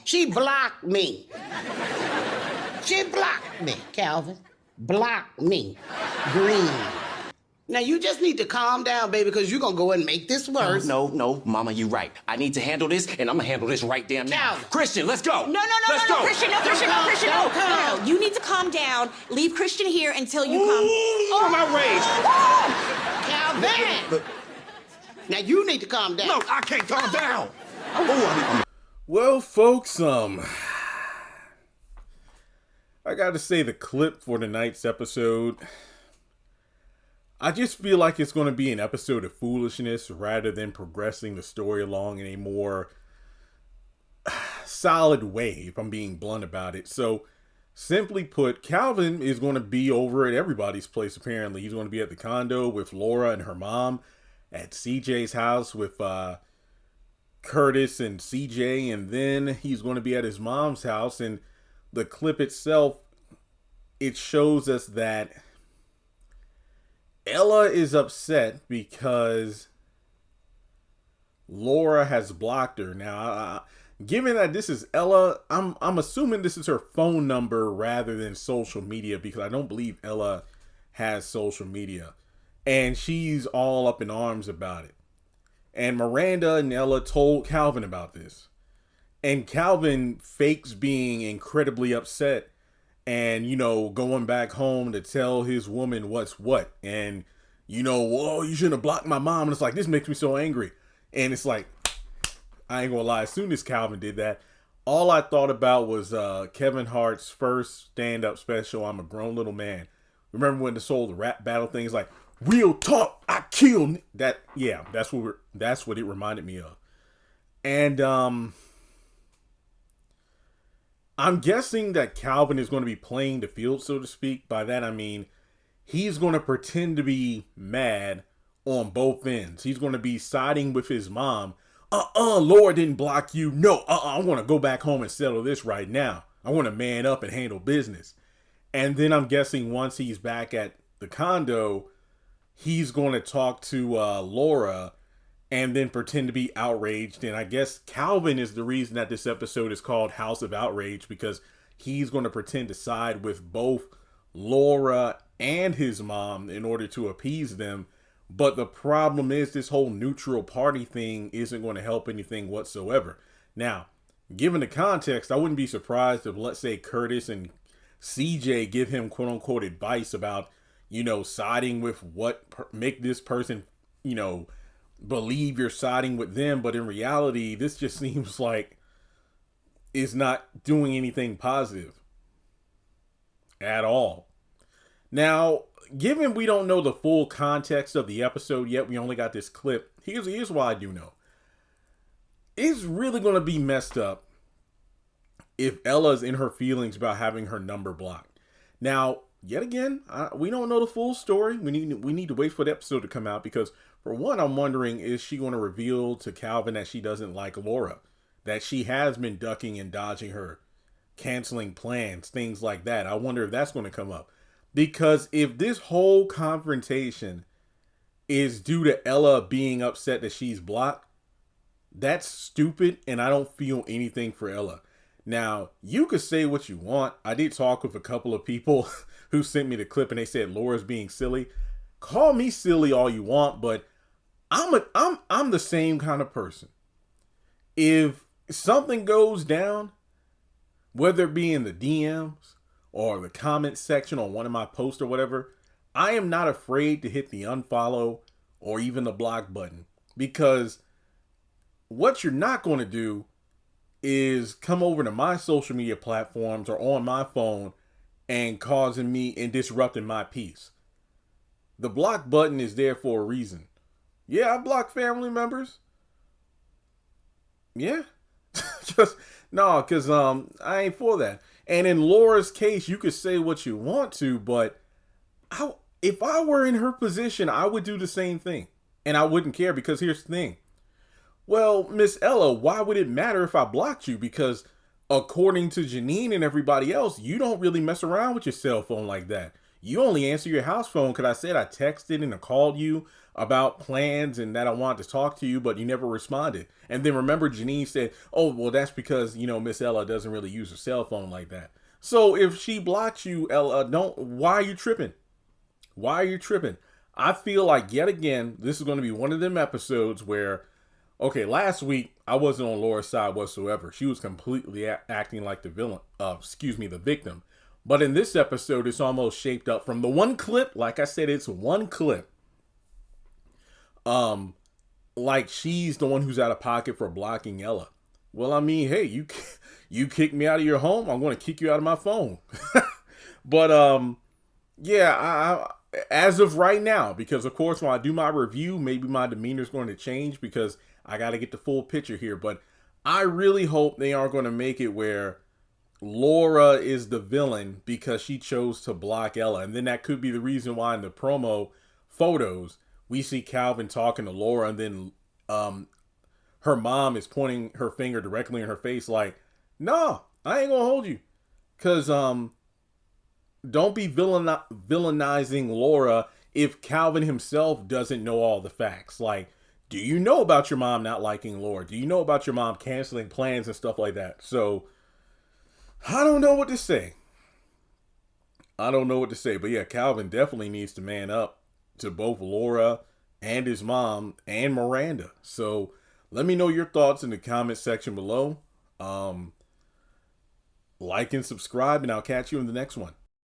She blocked me. She blocked me, Calvin. Blocked me. Green. Now, you just need to calm down, baby, because you're going to go and make this worse. No, Mama, you're right. I need to handle this, and I'm going to handle this right damn now. Calvin. Christian, let's go. No, Let's go. Christian, no. You need to calm down. Leave Christian here until you come. Oh, I'm outraged. Calvin! Now, you need to calm down. No, I can't calm down. Well, folks, I gotta say the clip for tonight's episode, I just feel like it's going to be an episode of foolishness rather than progressing the story along in a more solid way, if I'm being blunt about it. So, simply put, Calvin is going to be over at everybody's place, apparently. He's going to be at the condo with Laura and her mom, at CJ's house with Curtis and CJ, and then he's going to be at his mom's house. And the clip itself, it shows us that Ella is upset because Laura has blocked her. Now, given that this is Ella, I'm assuming this is her phone number rather than social media, because I don't believe Ella has social media. And she's all up in arms about it. And Miranda and Ella told Calvin about this. And Calvin fakes being incredibly upset and, going back home to tell his woman what's what. And, oh, you shouldn't have blocked my mom. And it's like, this makes me so angry. And it's like, I ain't gonna lie, as soon as Calvin did that, all I thought about was Kevin Hart's first stand-up special, I'm a Grown Little Man. Remember when the rap battle thing is like, real talk, I killed that. Yeah, that's what it reminded me of. And I'm guessing that Calvin is going to be playing the field, so to speak. By that I mean he's going to pretend to be mad on both ends. He's going to be siding with his mom. Laura didn't block you. No, I want to go back home and settle this right now. I want to man up and handle business. And then I'm guessing once he's back at the condo, he's going to talk to Laura and then pretend to be outraged. And I guess Calvin is the reason that this episode is called House of Outrage, because he's going to pretend to side with both Laura and his mom in order to appease them. But the problem is this whole neutral party thing isn't going to help anything whatsoever. Now, given the context, I wouldn't be surprised if, let's say, Curtis and CJ give him quote unquote advice about, siding with make this person, believe you're siding with them. But in reality, this just seems like it's not doing anything positive at all. Now, given we don't know the full context of the episode yet, we only got this clip. Here's what I do know. It's really going to be messed up if Ella's in her feelings about having her number blocked. Now, yet again, we don't know the full story. We need to wait for the episode to come out, because for one, I'm wondering, is she going to reveal to Calvin that she doesn't like Laura, that she has been ducking and dodging her, canceling plans, things like that. I wonder if that's going to come up. Because if this whole confrontation is due to Ella being upset that she's blocked, that's stupid, and I don't feel anything for Ella. Now, you could say what you want. I did talk with a couple of people who sent me the clip, and they said Laura's being silly. Call me silly all you want, but I'm the same kind of person. If something goes down, whether it be in the DMs or the comment section on one of my posts or whatever, I am not afraid to hit the unfollow or even the block button, because what you're not going to do is come over to my social media platforms or on my phone and causing me and disrupting my peace. The block button is there for a reason. Yeah, I block family members. Yeah. Because I ain't for that. And in Laura's case, you could say what you want to, but if I were in her position, I would do the same thing. And I wouldn't care, because here's the thing. Well, Miss Ella, why would it matter if I blocked you? Because according to Janine and everybody else, you don't really mess around with your cell phone like that. You only answer your house phone because I said I texted and I called you. about plans and that I wanted to talk to you, but you never responded. And then remember, Janine said, oh, well, that's because, Miss Ella doesn't really use her cell phone like that. So if she blocks you, Ella, why are you tripping? Why are you tripping? I feel like, yet again, this is going to be one of them episodes where, okay, last week, I wasn't on Laura's side whatsoever. She was completely acting like the the victim. But in this episode, it's almost shaped up from the one clip. Like I said, it's one clip. Like she's the one who's out of pocket for blocking Ella. Well, I mean, hey, you kicked me out of your home, I'm going to kick you out of my phone. But yeah, I as of right now, because of course when I do my review, maybe my demeanor is going to change because I got to get the full picture here. But I really hope they aren't going to make it where Laura is the villain because she chose to block Ella. And then that could be the reason why in the promo photos, we see Calvin talking to Laura, and then her mom is pointing her finger directly in her face like, no, I ain't gonna hold you. Because don't be villainizing Laura if Calvin himself doesn't know all the facts. Like, do you know about your mom not liking Laura? Do you know about your mom canceling plans and stuff like that? So I don't know what to say. But yeah, Calvin definitely needs to man up to both Laura and his mom and Miranda. So let me know your thoughts in the comment section below. Like and subscribe, and I'll catch you in the next one.